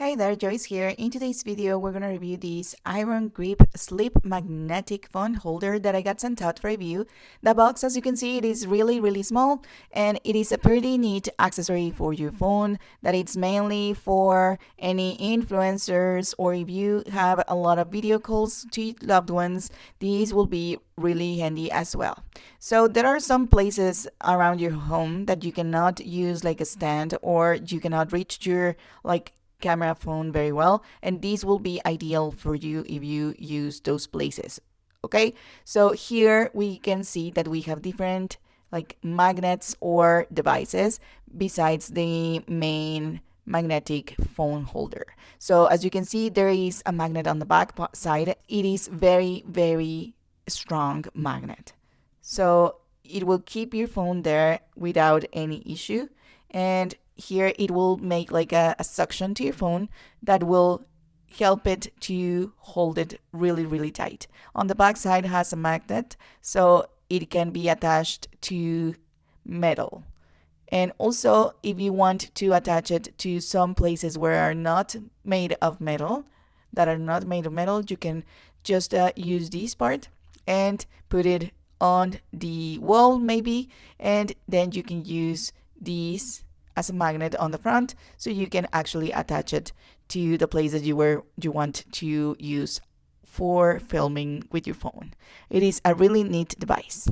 Hi there, Joyce here. In today's video, we're going to review this IronGrip Sleep Magnetic Phone Holder that I got sent out for review. The box, as you can see, it is really small, and it is a pretty neat accessory for your phone that it's mainly for any influencers, or if you have a lot of video calls to loved ones, these will be really handy as well. So there are some places around your home that you cannot use like a stand, or you cannot reach your camera phone very well, and these will be ideal for you if you use those places. Okay, so here we can see that we have different magnets or devices besides the main magnetic phone holder. So as you can see, there is a magnet on the back side. It is very strong magnet, so it will keep your phone there without any issue. And here it will make like a suction to your phone that will help it to hold it really tight. On the back side has a magnet, so it can be attached to metal. And also, if you want to attach it to some places where are not made of metal, you can just use this part and put it on the wall maybe, and then you can use these as a magnet on the front, so you can actually attach it to the places you want to use for filming with your phone. It is a really neat device.